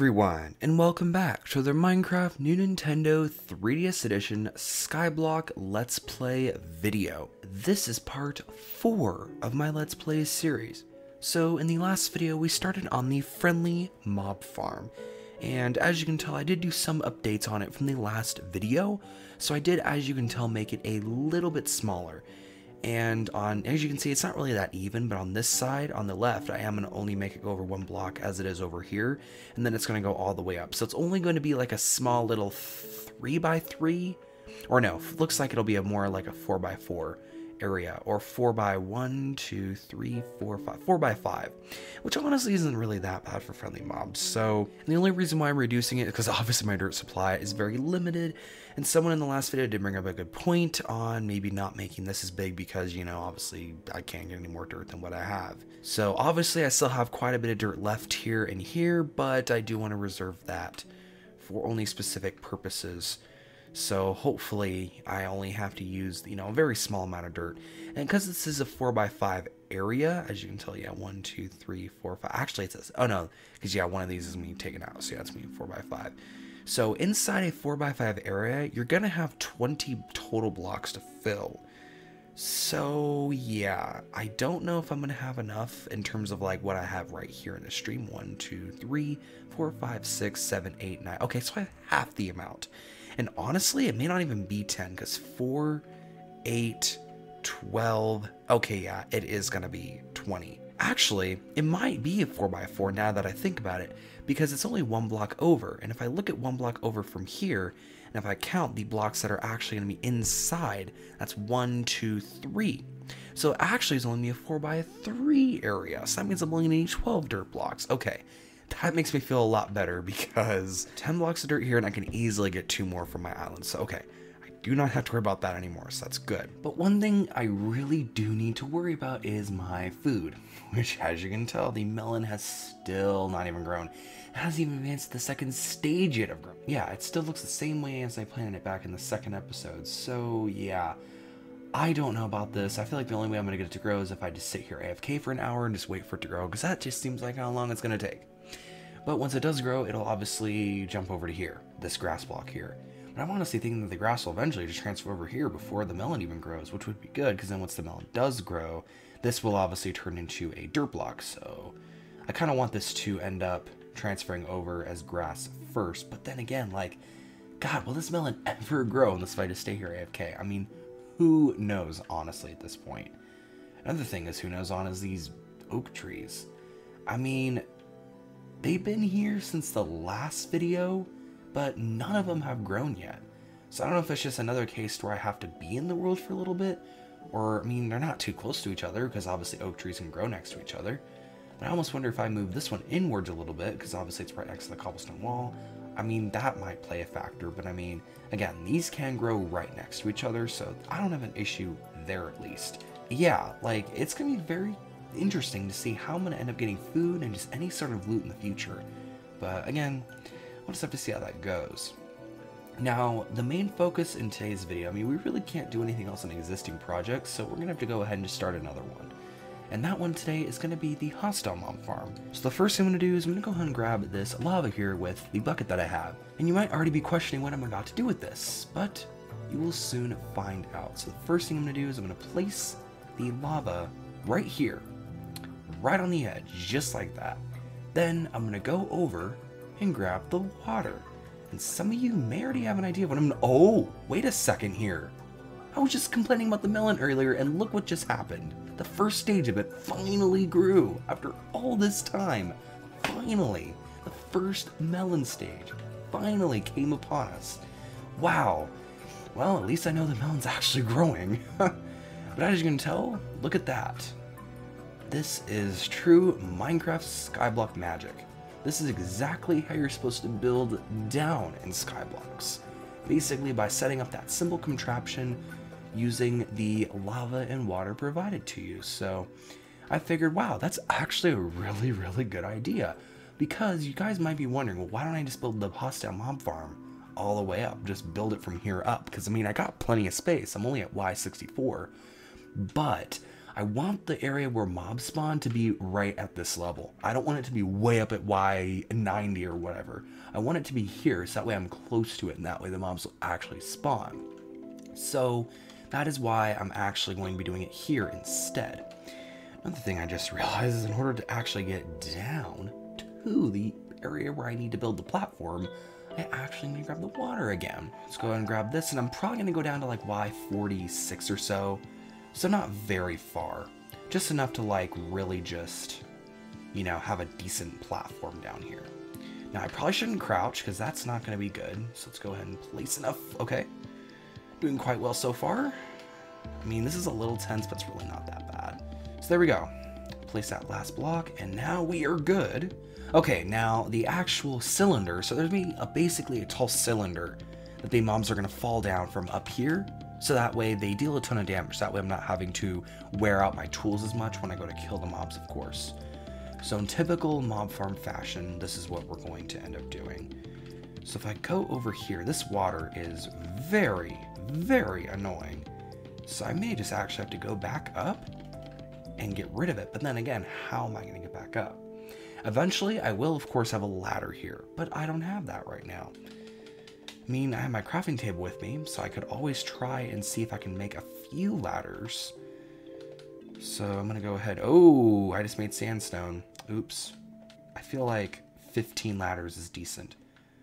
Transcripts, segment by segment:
everyone, and welcome back to the Minecraft New Nintendo 3DS Edition Skyblock Let's Play video. This is part 4 of my Let's Play series. So in the last video we started on the friendly mob farm, and as you can tell I did do some updates on it from the last video, so I did, as you can tell, make it a little bit smaller. And as you can see, it's not really that even, but on this side, on the left, I am going to only make it go over one block as it is over here, and then it's going to go all the way up. So it's only going to be like a small little 3x3, or no, looks like it'll be a more like a 4x4 area, or 4x1, 2, 3, 4, 5, 4x5, which honestly isn't really that bad for friendly mobs. So the only reason why I'm reducing it is because obviously my dirt supply is very limited, and someone in the last video did bring up a good point on maybe not making this as big because, you know, obviously I can't get any more dirt than what I have. So obviously I still have quite a bit of dirt left here and here, but I do want to reserve that for only specific purposes. So hopefully I only have to use, you know, a very small amount of dirt. And because this is a 4x5 area, as you can tell, yeah, 1, 2, 3, 4, 5. Actually it says, oh no, because yeah, one of these is me taken out. So yeah, it's me 4x5. So inside a 4x5 area, you're going to have 20 total blocks to fill. So yeah, I don't know if I'm going to have enough in terms of like what I have right here in the stream. 1, 2, 3, 4, 5, 6, 7, 8, 9. Okay, so I have half the amount. And honestly, it may not even be 10, because 4, 8, 12, okay, yeah, it is going to be 20. Actually, it might be a 4x4 now that I think about it, because it's only one block over, and if I look at one block over from here, and if I count the blocks that are actually going to be inside, that's 1, 2, 3. So actually it's only a 4x3 area, so that means I'm only going to need 12 dirt blocks. Okay. That makes me feel a lot better because 10 blocks of dirt here and I can easily get 2 more from my island. So okay, I do not have to worry about that anymore, so that's good. But one thing I really do need to worry about is my food, which, as you can tell, the melon has still not even grown. It hasn't even advanced to the second stage yet of growth. Yeah, it still looks the same way as I planted it back in the second episode. So yeah, I don't know about this. I feel like the only way I'm going to get it to grow is if I just sit here AFK for an hour and just wait for it to grow, because that just seems like how long it's going to take. But once it does grow, it'll obviously jump over to here, this grass block here. But I'm honestly thinking that the grass will eventually just transfer over here before the melon even grows, which would be good, because then once the melon does grow, this will obviously turn into a dirt block. So I kind of want this to end up transferring over as grass first. But then again, like, God, will this melon ever grow unless I just stay here AFK? I mean, who knows, honestly, at this point. Another thing is, who knows on is these oak trees. I mean, they've been here since the last video, but none of them have grown yet. So I don't know if it's just another case where I have to be in the world for a little bit, or, I mean, they're not too close to each other, because obviously oak trees can grow next to each other. But I almost wonder if I move this one inwards a little bit, because obviously it's right next to the cobblestone wall. I mean, that might play a factor, but I mean, again, these can grow right next to each other, so I don't have an issue there at least. Yeah, like, it's going to be very interesting to see how I'm going to end up getting food and just any sort of loot in the future. But again, we'll just have to see how that goes. Now, the main focus in today's video, I mean, we really can't do anything else on existing projects, so we're going to have to go ahead and just start another one. And that one today is going to be the hostile mob farm. So the first thing I'm going to do is I'm going to go ahead and grab this lava here with the bucket that I have. And you might already be questioning what I'm about to do with this, but you will soon find out. So the first thing I'm going to do is I'm going to place the lava right here, right on the edge, just like that. Then I'm going to go over and grab the water. And some of you may already have an idea of what I'm... Oh, wait a second here. I was just complaining about the melon earlier, and look what just happened. The first stage of it finally grew. After all this time, finally, the first melon stage finally came upon us. Wow. Well, at least I know the melon's actually growing. But as you can tell, look at that. This is true Minecraft Skyblock magic. This is exactly how you're supposed to build down in Skyblocks. Basically by setting up that simple contraption using the lava and water provided to you. So I figured, wow, that's actually a really, really good idea. Because you guys might be wondering, well, why don't I just build the hostile mob farm all the way up? Just build it from here up. Because I mean, I got plenty of space. I'm only at Y64. But I want the area where mobs spawn to be right at this level. I don't want it to be way up at Y90 or whatever. I want it to be here, so that way I'm close to it, and that way the mobs will actually spawn. So that is why I'm actually going to be doing it here instead. Another thing I just realized is in order to actually get down to the area where I need to build the platform, I actually need to grab the water again. Let's go ahead and grab this, and I'm probably going to go down to like Y46 or so. So not very far. Just enough to like really just, you know, have a decent platform down here. Now I probably shouldn't crouch because that's not going to be good. So let's go ahead and place enough. Okay. Doing quite well so far. I mean, this is a little tense, but it's really not that bad. So there we go. Place that last block, and now we are good. Okay, now the actual cylinder. So there's basically a tall cylinder that the mobs are going to fall down from up here. So that way they deal a ton of damage. That way I'm not having to wear out my tools as much when I go to kill the mobs, of course. So in typical mob farm fashion, this is what we're going to end up doing. So if I go over here, this water is very, very annoying. So I may just actually have to go back up and get rid of it. But then again, how am I going to get back up? Eventually, I will, of course, have a ladder here, but I don't have that right now. I mean, I have my crafting table with me, so I could always try and see if I can make a few ladders. So I'm going to go ahead. Oh, I just made sandstone. Oops. I feel like 15 ladders is decent.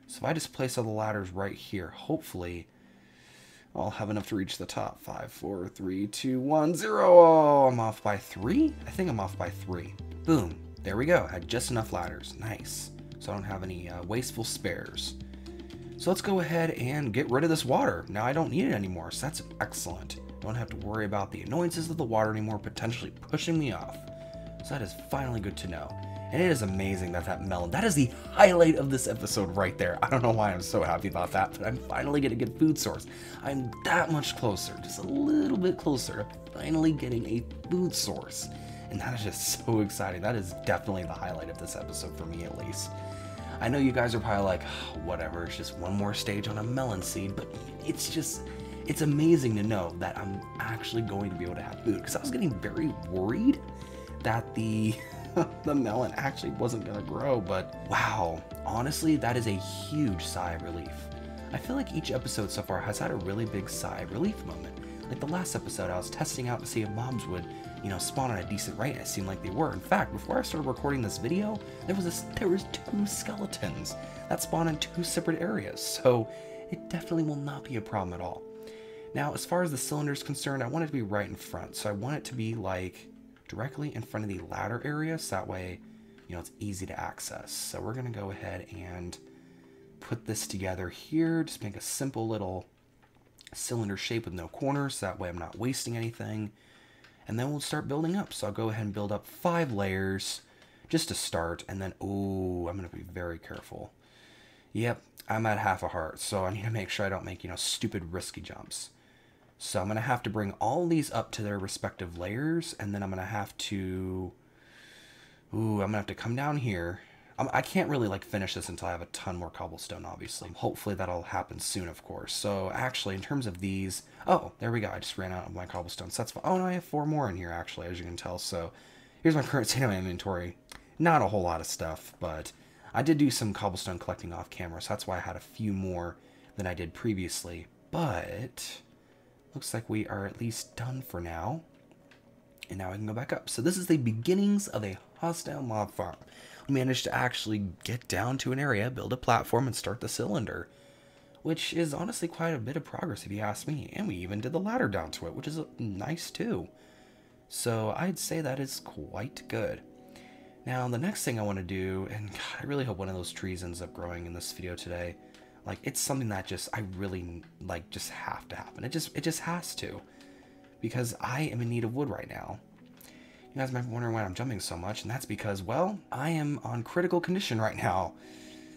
So if I just place all the ladders right here, hopefully I'll have enough to reach the top. 5, 4, 3, 2, 1, 0. Oh, I'm off by 3? I think I'm off by 3. Boom. There we go. I had just enough ladders. Nice. So I don't have any wasteful spares. So let's go ahead and get rid of this water. Now I don't need it anymore, so that's excellent. Don't have to worry about the annoyances of the water anymore, potentially pushing me off. So that is finally good to know. And it is amazing that that melon, that is the highlight of this episode right there. I don't know why I'm so happy about that, but I'm finally getting a good food source. I'm that much closer, just a little bit closer to finally getting a food source. And that is just so exciting. That is definitely the highlight of this episode for me, at least. I know you guys are probably like, oh, whatever, it's just one more stage on a melon seed, but it's amazing to know that I'm actually going to be able to have food, because I was getting very worried that the melon actually wasn't going to grow, but wow, honestly, that is a huge sigh of relief. I feel like each episode so far has had a really big sigh of relief moment. Like the last episode, I was testing out to see if mobs would, you know, spawn at a decent rate, and it seemed like they were. In fact, before I started recording this video, there was 2 skeletons that spawned in 2 separate areas, so it definitely will not be a problem at all. Now, as far as the cylinder is concerned, I want it to be right in front, so I want it to be like directly in front of the ladder area, so that way, you know, it's easy to access. So we're gonna go ahead and put this together here, just make a simple little cylinder shape with no corners, so that way I'm not wasting anything. And then we'll start building up. So I'll go ahead and build up 5 layers just to start, and then, oh, I'm gonna be very careful. Yep, I'm at half a heart, so I need to make sure I don't make, you know, stupid risky jumps. So I'm gonna have to bring all these up to their respective layers, and then I'm gonna have to, I'm gonna have to come down here. I can't really like finish this until I have a ton more cobblestone, obviously. Hopefully that'll happen soon, of course. So actually, in terms of these, oh, there we go. I just ran out of my cobblestone. So that's fine. Oh, no, I have 4 more in here, actually, as you can tell. So here's my current state of my inventory. Not a whole lot of stuff, but I did do some cobblestone collecting off camera, so that's why I had a few more than I did previously. But looks like we are at least done for now. And now I can go back up. So this is the beginnings of a hostile mob farm. We managed to actually get down to an area, build a platform, and start the cylinder, which is honestly quite a bit of progress if you ask me. And we even did the ladder down to it, which is nice too. So I'd say that is quite good. Now the next thing I want to do, and God, I really hope one of those trees ends up growing in this video today. Like, it's something that I really like just have to happen. It just has to, because I am in need of wood right now. You guys might be wondering why I'm jumping so much, and that's because, well, I am on critical condition right now.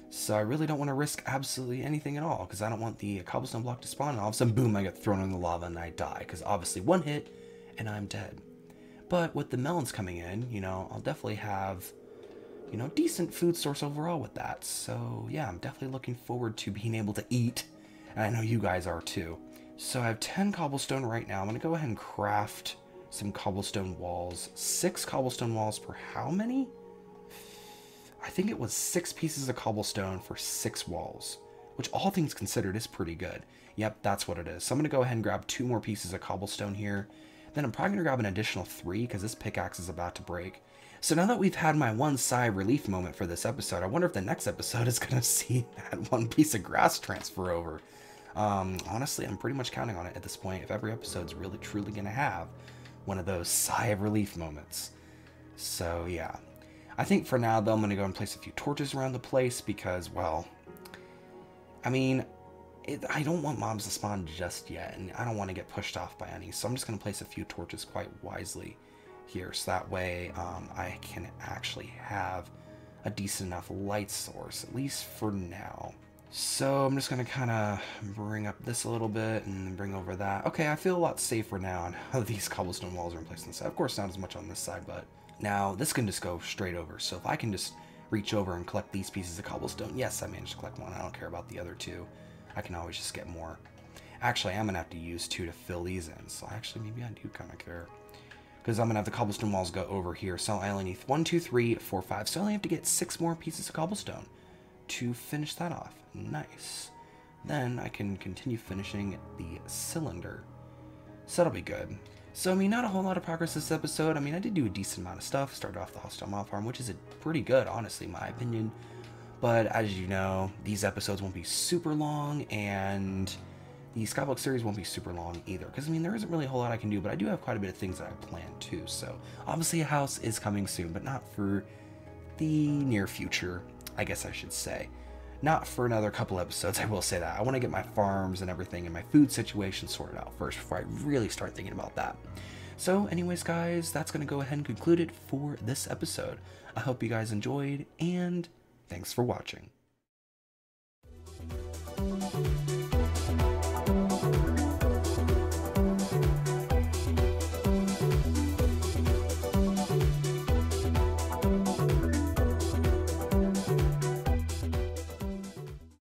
So I really don't want to risk absolutely anything at all, because I don't want the cobblestone block to spawn, and all of a sudden, boom, I get thrown in the lava and I die, because obviously 1 hit, and I'm dead. But with the melons coming in, you know, I'll definitely have, you know, decent food source overall with that. So yeah, I'm definitely looking forward to being able to eat, and I know you guys are too. So I have 10 cobblestone right now. I'm going to go ahead and craft some cobblestone walls. 6 cobblestone walls for how many? I think it was 6 pieces of cobblestone for 6 walls, which all things considered is pretty good. Yep, that's what it is. So I'm going to go ahead and grab 2 more pieces of cobblestone here. Then I'm probably going to grab an additional 3 because this pickaxe is about to break. So now that we've had my one sigh of relief moment for this episode, I wonder if the next episode is going to see that 1 piece of grass transfer over. Honestly, I'm pretty much counting on it at this point if every episode's really truly going to have one of those sigh of relief moments. So yeah. I think for now, though, I'm going to go and place a few torches around the place because, well, I mean, I don't want mobs to spawn just yet, and I don't want to get pushed off by any, so I'm just going to place a few torches quite wisely here, so that way I can actually have a decent enough light source, at least for now. So I'm just going to kind of bring up this a little bit and bring over that. Okay, I feel a lot safer now on how these cobblestone walls are in place on this side. Of course, not as much on this side, but now this can just go straight over. So if I can just reach over and collect these pieces of cobblestone, yes, I managed to collect 1. I don't care about the other 2. I can always just get more. Actually, I'm going to have to use 2 to fill these in. So actually, maybe I do kind of care. Because I'm going to have the cobblestone walls go over here. So I only need 1, 2, 3, 4, 5. So I only have to get 6 more pieces of cobblestone to finish that off. Nice. Then I can continue finishing the cylinder. So that'll be good. So, I mean, not a whole lot of progress this episode. I mean, I did do a decent amount of stuff. Started off the hostile mob farm, which is pretty good, honestly, in my opinion. But as you know, these episodes won't be super long, and the Skyblock series won't be super long either. Because, I mean, there isn't really a whole lot I can do, but I do have quite a bit of things that I plan too. So, obviously, a house is coming soon, but not for the near future, I guess I should say. Not for another couple episodes, I will say that. I want to get my farms and everything and my food situation sorted out first before I really start thinking about that. So anyways, guys, that's going to go ahead and conclude it for this episode. I hope you guys enjoyed, and thanks for watching.